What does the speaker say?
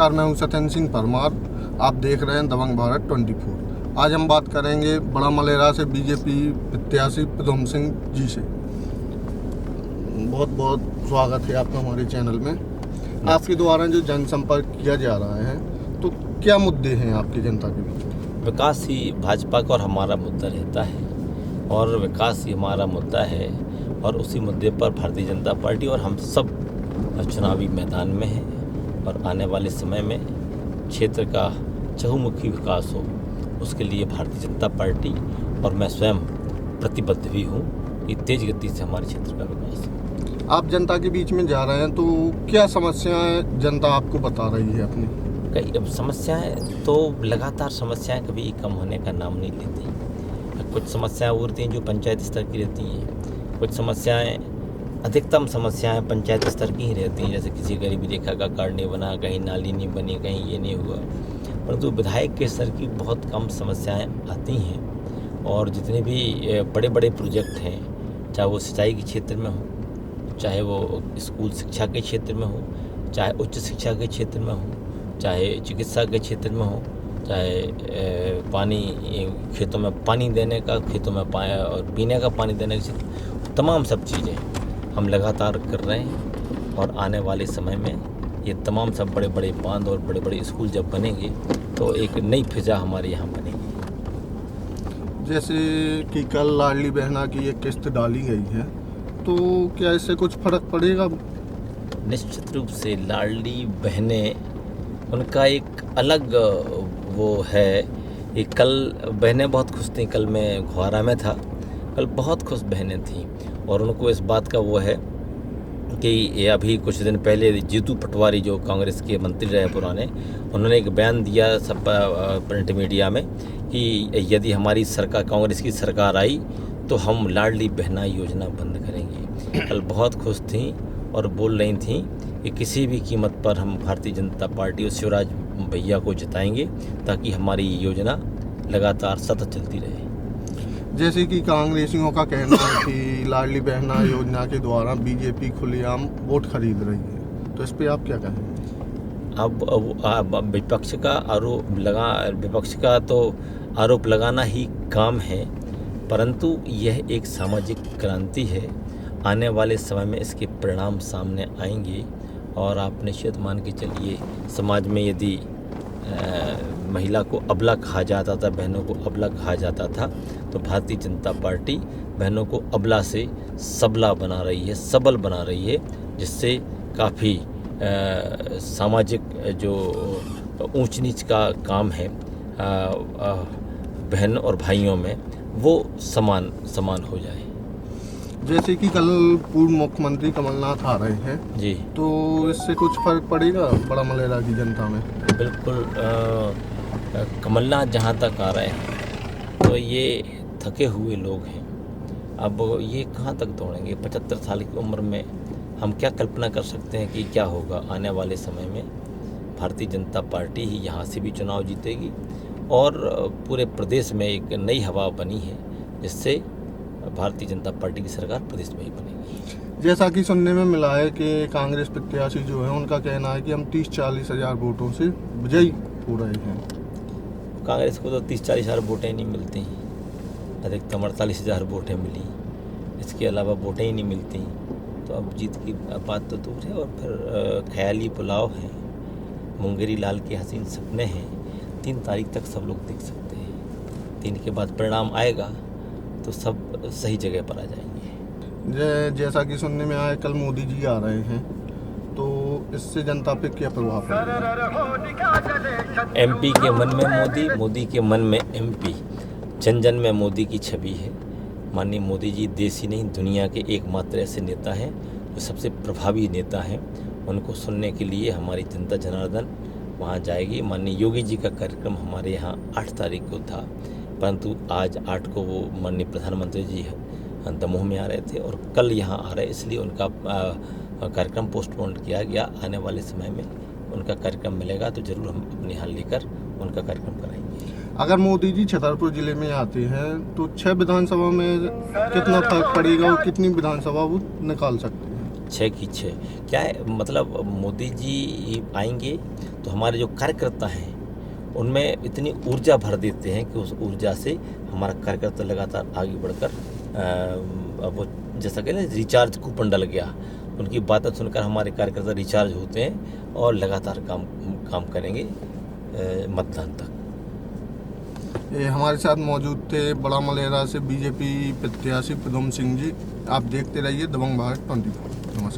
नमस्कार, मैं हूं सत्यन सिंह परमार। आप देख रहे हैं दबंग भारत 24। आज हम बात करेंगे बड़ा मलेरा से बीजेपी प्रत्याशी प्रद्युम्न सिंह जी से। बहुत बहुत स्वागत है आपका हमारे चैनल में। आपके द्वारा जो जनसंपर्क किया जा रहा है, तो क्या मुद्दे हैं आपकी जनता के बीच में? विकास ही भाजपा का और हमारा मुद्दा रहता है, और विकास ही हमारा मुद्दा है, और उसी मुद्दे पर भारतीय जनता पार्टी और हम सब चुनावी मैदान में हैं। और आने वाले समय में क्षेत्र का चहुमुखी विकास हो, उसके लिए भारतीय जनता पार्टी और मैं स्वयं प्रतिबद्ध भी हूँ कि तेज गति से हमारे क्षेत्र का विकास हो। आप जनता के बीच में जा रहे हैं, तो क्या समस्याएं जनता आपको बता रही है अपनी? कई समस्याएं तो लगातार समस्याएं कभी कम होने का नाम नहीं लेती। कुछ समस्याएं वो रहती हैं जो पंचायत स्तर की रहती हैं, कुछ समस्याएं, अधिकतम समस्याएं पंचायत स्तर की ही रहती हैं। जैसे किसी गरीबी रेखा का कार्ड नहीं बना, कहीं नाली नहीं बनी, कहीं ये नहीं हुआ। परंतु विधायक के स्तर की बहुत कम समस्याएं आती हैं। और जितने भी बड़े बड़े प्रोजेक्ट हैं, चाहे वो सिंचाई के क्षेत्र में हो, चाहे वो स्कूल शिक्षा के क्षेत्र में हो, चाहे उच्च शिक्षा के क्षेत्र में हो, चाहे चिकित्सा के क्षेत्र में हो, चाहे पानी, खेतों में पानी देने का, खेतों में और पीने का पानी देने का क्षेत्र, तमाम सब चीज़ें हम लगातार कर रहे हैं। और आने वाले समय में ये तमाम सब बड़े बड़े बांध और बड़े बड़े स्कूल जब बनेंगे तो एक नई फिजा हमारे यहाँ बनेगी। जैसे कि कल लाडली बहना की एक किस्त डाली गई है, तो क्या इससे कुछ फर्क पड़ेगा? निश्चित रूप से लाडली बहनें, उनका एक अलग वो है। ये कल बहनें बहुत खुश थीं। कल मैं घुआरा में था, कल बहुत खुश बहनें थीं। और उनको इस बात का वो है कि ये अभी कुछ दिन पहले जीतू पटवारी जो कांग्रेस के मंत्री रहे पुराने, उन्होंने एक बयान दिया सब प्रिंट मीडिया में कि यदि हमारी सरकार, कांग्रेस की सरकार आई, तो हम लाडली बहना योजना बंद करेंगे। कल बहुत खुश थीं और बोल रही थीं कि किसी भी कीमत पर हम भारतीय जनता पार्टी और शिवराज भैया को जिताएंगे ताकि हमारी योजना लगातार सतत चलती रहे। जैसे कि कांग्रेसियों का कहना है कि लाडली बहना योजना के द्वारा बीजेपी खुलेआम वोट खरीद रही है, तो इस पे आप क्या कहेंगे? अब विपक्ष का तो आरोप लगाना ही काम है, परंतु यह एक सामाजिक क्रांति है। आने वाले समय में इसके परिणाम सामने आएंगे। और आप निश्चित मान के चलिए, समाज में यदि महिला को अबला कहा जाता था, बहनों को अबला कहा जाता था, तो भारतीय जनता पार्टी बहनों को अबला से सबला बना रही है, सबल बना रही है, जिससे काफ़ी सामाजिक जो ऊंच नीच का काम है बहन और भाइयों में, वो समान हो जाए। जैसे कि कल पूर्व मुख्यमंत्री कमलनाथ आ रहे हैं जी, तो इससे कुछ फर्क पड़ेगा बड़ा मलेरा की जनता में? बिल्कुल। कमलनाथ जहाँ तक आ रहे हैं तो ये थके हुए लोग हैं। अब ये कहाँ तक दौड़ेंगे? 75 साल की उम्र में हम क्या कल्पना कर सकते हैं कि क्या होगा आने वाले समय में? भारतीय जनता पार्टी ही यहाँ से भी चुनाव जीतेगी और पूरे प्रदेश में एक नई हवा बनी है, जिससे भारतीय जनता पार्टी की सरकार प्रदेश में ही बनेगी। जैसा कि सुनने में मिला है कि कांग्रेस प्रत्याशी जो है, उनका कहना है कि हम 30-40 हज़ार वोटों से विजयी हो रहे हैं। कांग्रेस को तो 30-40 हज़ार वोटें नहीं मिलती, अधिकतम 48 हज़ार वोटें मिली। इसके अलावा वोटें ही नहीं मिलती, तो अब जीत की बात तो दूर है। और फिर ख्याली पुलाव है, मुंगेरी लाल के हसीन सपने हैं। 3 तारीख तक सब लोग देख सकते हैं। 3 के बाद परिणाम आएगा तो सब सही जगह पर आ जाएंगे। जैसा कि सुनने में आया कल मोदी जी आ रहे हैं, तो इससे जनता पे क्या प्रभाव पड़ेगा? एमपी के मन में मोदी, मोदी के मन में एमपी, जन जन में मोदी की छवि है। माननीय मोदी जी देश ही नहीं, दुनिया के एकमात्र ऐसे नेता हैं जो सबसे प्रभावी नेता हैं। उनको सुनने के लिए हमारी जनता जनार्दन वहाँ जाएगी। माननीय योगी जी का कार्यक्रम हमारे यहाँ 8 तारीख को था, परंतु आज 8 को वो माननीय प्रधानमंत्री जी दमोह में आ रहे थे और कल यहाँ आ रहे, इसलिए उनका कार्यक्रम पोस्टपोन किया गया। आने वाले समय में उनका कार्यक्रम मिलेगा तो जरूर हम अपनी हाल लेकर उनका कार्यक्रम कराएंगे। अगर मोदी जी छतरपुर जिले में आते हैं तो 6 विधानसभा में कितना फर्क पड़ेगा और कितनी विधानसभा वो निकाल सकते हैं? छः की छः। क्या है मतलब मोदी जी आएंगे तो हमारे जो कार्यकर्ता हैं उनमें इतनी ऊर्जा भर देते हैं कि उस ऊर्जा से हमारा कार्यकर्ता लगातार आगे बढ़कर वो जैसा कि ना रिचार्ज कूपन डल गया, उनकी बातें सुनकर हमारे कार्यकर्ता रिचार्ज होते हैं और लगातार काम करेंगे मतदान तक। ये हमारे साथ मौजूद थे बड़ा मलेरा से बीजेपी प्रत्याशी प्रद्युम्न सिंह जी। आप देखते रहिए दबंग भारत 24। नमस्कार।